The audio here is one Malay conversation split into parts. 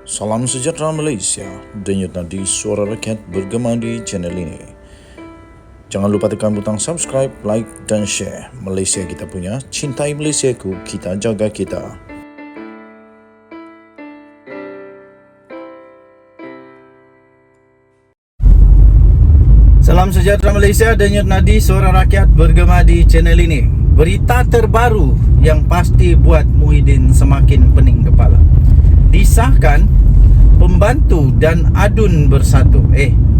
Salam sejahtera Malaysia, denyut nadi suara rakyat bergema di channel ini. Jangan lupa tekan butang subscribe, like dan share. Malaysia kita punya, cintai Malaysiaku, kita jaga kita. Salam sejahtera Malaysia, denyut nadi suara rakyat bergema di channel ini. Berita terbaru yang pasti buat Muhyiddin semakin pening kepala. Disahkan pembantu dan adun bersatu.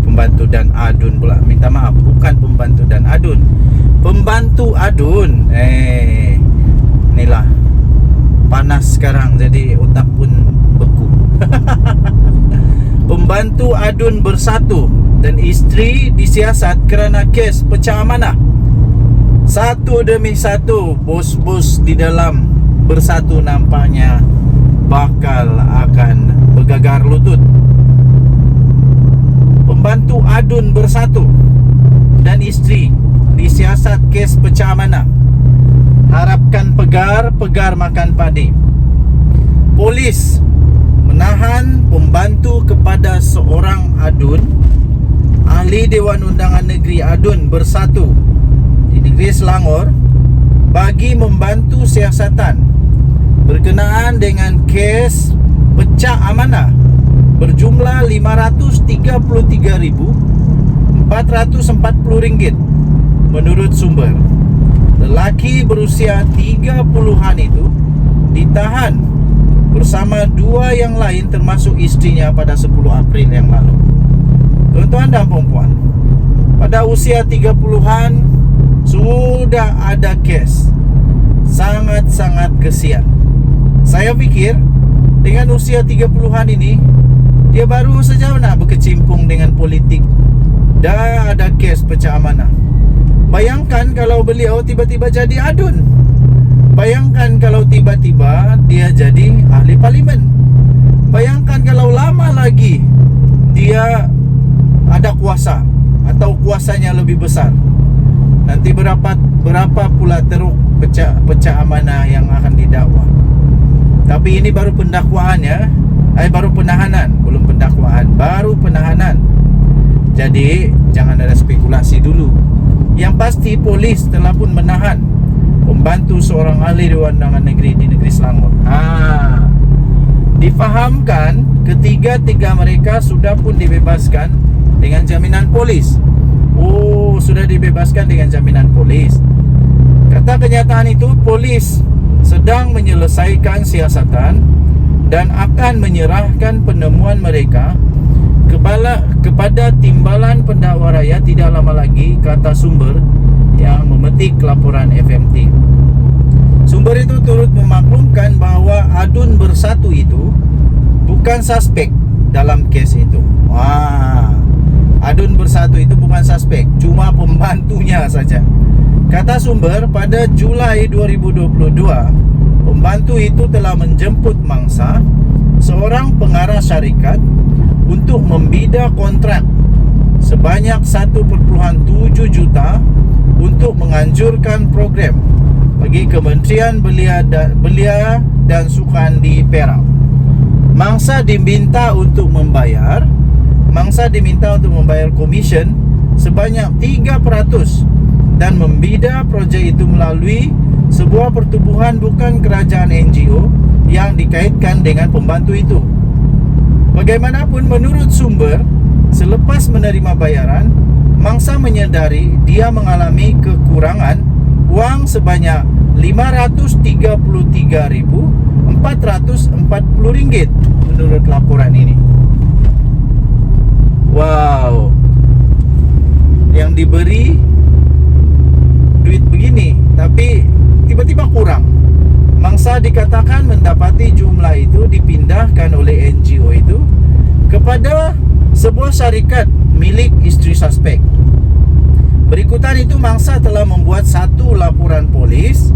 Pembantu dan adun pula. Minta maaf, bukan pembantu dan adun. Pembantu adun. Inilah panas sekarang, jadi otak pun beku. Pembantu adun bersatu dan isteri disiasat kerana kes pecah amanah. Satu demi satu bos-bos di dalam bersatu nampaknya bakal akan bergagar lutut. Pembantu adun bersatu dan isteri disiasat kes pecah amanah. Harapkan pegar, pegar makan padi. Polis menahan pembantu kepada seorang adun, ahli Dewan Undangan Negeri Adun Bersatu di Negeri Selangor, bagi membantu siasatan berkenaan dengan kes pecah amanah berjumlah RM533,440 menurut sumber. Lelaki berusia 30-an itu ditahan bersama dua yang lain termasuk istrinya pada 10 April yang lalu. Tuan-tuan dan puan-puan, pada usia 30-an sudah ada kes. Sangat-sangat kesian. Saya fikir dengan usia 30-an ini dia baru saja nak berkecimpung dengan politik. Dah ada kes pecah amanah. Bayangkan kalau beliau tiba-tiba jadi adun. Bayangkan kalau tiba-tiba dia jadi ahli parlimen. Bayangkan kalau lama lagi dia ada kuasa atau kuasanya lebih besar. Nanti berapa pula teruk pecah amanah yang akan didakwa. Tapi ini baru pendakwaannya, baru penahanan, belum pendakwaan, baru penahanan. Jadi jangan ada spekulasi dulu. Yang pasti polis telah pun menahan pembantu seorang ahli Dewan Undangan Negeri di Negeri Selangor. Difahamkan ketiga-tiga mereka sudah pun dibebaskan dengan jaminan polis. Sudah dibebaskan dengan jaminan polis. Kata kenyataan itu, polis sedang menyelesaikan siasatan dan akan menyerahkan penemuan mereka kepada Timbalan Pendakwa Raya tidak lama lagi, kata sumber yang memetik laporan FMT. Sumber itu turut memaklumkan bahawa adun bersatu itu bukan suspek dalam kes itu. Adun bersatu itu bukan suspek, cuma pembantunya saja. Kata sumber, pada Julai 2022, pembantu itu telah menjemput mangsa seorang pengarah syarikat untuk membida kontrak sebanyak 1.7 juta untuk menganjurkan program bagi Kementerian Belia dan Sukan di Perak. Mangsa diminta untuk membayar komisen sebanyak 3% dan membida projek itu melalui sebuah pertubuhan bukan kerajaan NGO yang dikaitkan dengan pembantu itu. Bagaimanapun, menurut sumber, selepas menerima bayaran, mangsa menyedari dia mengalami kekurangan wang sebanyak RM533,440 menurut laporan ini. Yang diberi duit begini, tapi tiba-tiba kurang. Mangsa dikatakan mendapati jumlah itu dipindahkan oleh NGO itu kepada sebuah syarikat milik isteri suspek. Berikutan itu, mangsa telah membuat satu laporan polis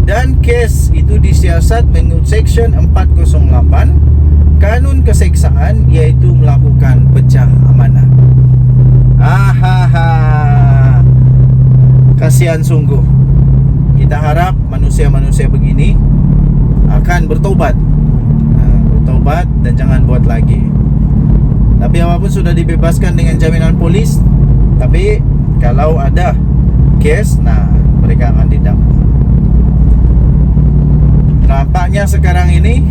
dan kes itu disiasat mengikut Seksyen 408 Kanun Keseksaan, iaitu melakukan pecah amanah. Kasihan sungguh. Kita harap manusia-manusia begini akan bertobat. Bertobat buat dan jangan buat lagi. Tapi apapun sudah dibebaskan dengan jaminan polis. Tapi kalau ada kes, nah mereka akan didakwa. Nampaknya sekarang ini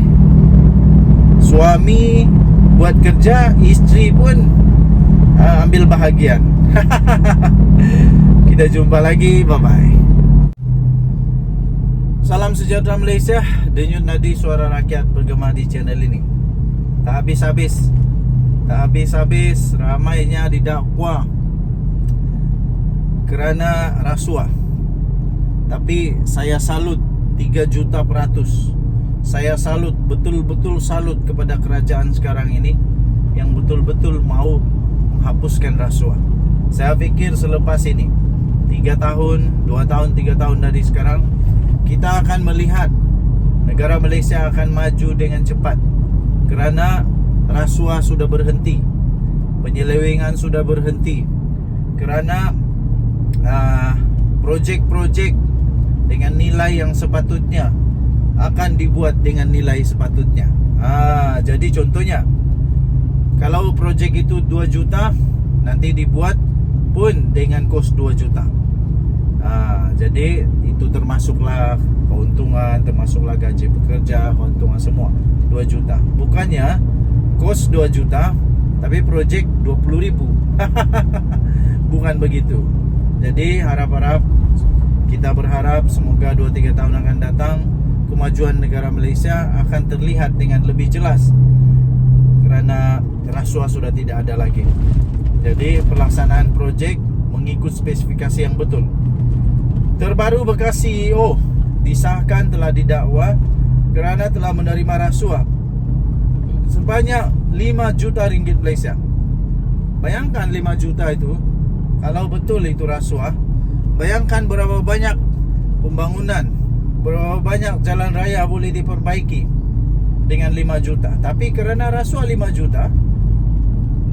suami buat kerja, istri pun ambil bahagian. Kita jumpa lagi, bye-bye. Salam sejahtera Malaysia. Denyut nadi suara rakyat bergema di channel ini. Tak habis-habis ramainya didakwa kerana rasuah. Tapi saya salut 3 juta %. Saya salut, betul-betul salut kepada kerajaan sekarang ini yang betul-betul mau menghapuskan rasuah. Saya fikir selepas ini 3 tahun, 2 tahun, 3 tahun dari sekarang, kita akan melihat negara Malaysia akan maju dengan cepat kerana rasuah sudah berhenti, penyelewengan sudah berhenti, kerana projek-projek dengan nilai yang sepatutnya akan dibuat dengan nilai sepatutnya. Jadi contohnya, kalau projek itu 2 juta, nanti dibuat pun dengan kos 2 juta. Jadi itu termasuklah keuntungan, termasuklah gaji pekerja, keuntungan semua 2 juta. Bukannya kos 2 juta tapi projek 20,000. Bukan begitu. Jadi harap-harap, kita berharap semoga 2-3 tahun akan datang kemajuan negara Malaysia akan terlihat dengan lebih jelas kerana rasuah sudah tidak ada lagi. Jadi pelaksanaan projek mengikut spesifikasi yang betul. Terbaru bekas CEO disahkan telah didakwa kerana telah menerima rasuah sebanyak 5 juta ringgit Malaysia. Bayangkan 5 juta itu, kalau betul itu rasuah, bayangkan berapa banyak pembangunan, berapa banyak jalan raya boleh diperbaiki dengan 5 juta. Tapi kerana rasuah 5 juta,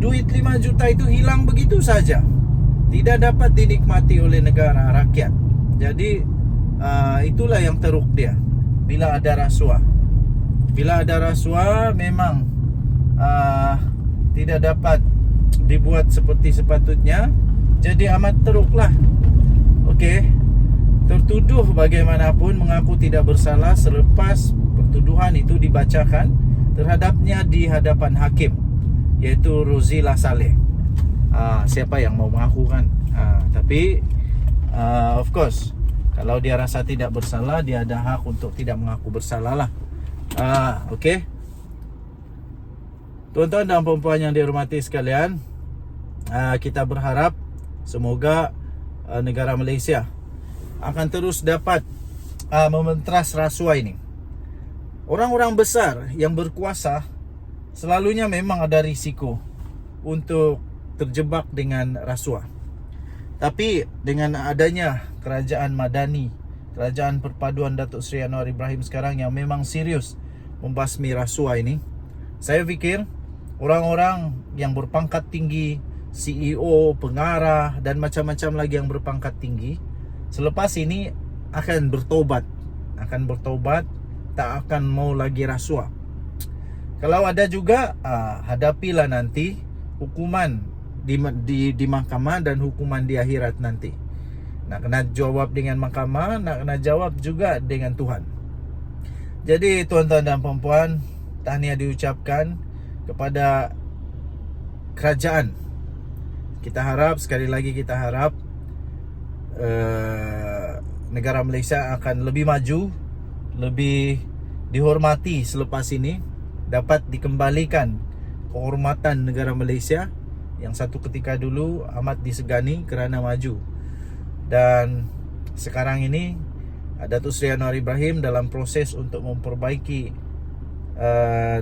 duit 5 juta itu hilang begitu saja, tidak dapat dinikmati oleh negara rakyat. Jadi itulah yang teruk dia bila ada rasuah. Bila ada rasuah memang tidak dapat dibuat seperti sepatutnya. Jadi amat teruklah. Okey, tertuduh bagaimanapun mengaku tidak bersalah selepas pertuduhan itu dibacakan terhadapnya di hadapan hakim, iaitu Rozilah Saleh. Siapa yang mau mengaku kan? Tapi of course, kalau dia rasa tidak bersalah, dia ada hak untuk tidak mengaku bersalah lah. Okey, tuan-tuan dan puan-puan yang dihormati sekalian, kita berharap semoga negara Malaysia akan terus dapat mementras rasuah ini. Orang-orang besar yang berkuasa selalunya memang ada risiko untuk terjebak dengan rasuah. Tapi dengan adanya kerajaan Madani, kerajaan perpaduan Datuk Seri Anwar Ibrahim sekarang yang memang serius membasmi rasuah ini, saya fikir orang-orang yang berpangkat tinggi, CEO, pengarah dan macam-macam lagi yang berpangkat tinggi, selepas ini akan bertobat, tak akan mau lagi rasuah. Kalau ada juga, hadapilah nanti hukuman di mahkamah dan hukuman di akhirat nanti. Nak kena jawab dengan mahkamah, nak kena jawab juga dengan Tuhan. Jadi tuan-tuan dan puan-puan, tahniah diucapkan kepada kerajaan. Kita harap, sekali lagi kita harap negara Malaysia akan lebih maju, lebih dihormati selepas ini, dapat dikembalikan kehormatan negara Malaysia yang satu ketika dulu amat disegani kerana maju. Dan sekarang ini Datuk Seri Anwar Ibrahim dalam proses untuk memperbaiki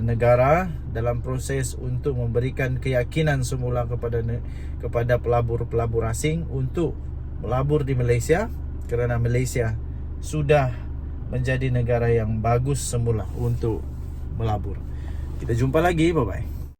negara, dalam proses untuk memberikan keyakinan semula kepada pelabur-pelabur asing untuk melabur di Malaysia, kerana Malaysia sudah menjadi negara yang bagus semula untuk melabur. Kita jumpa lagi, bye-bye.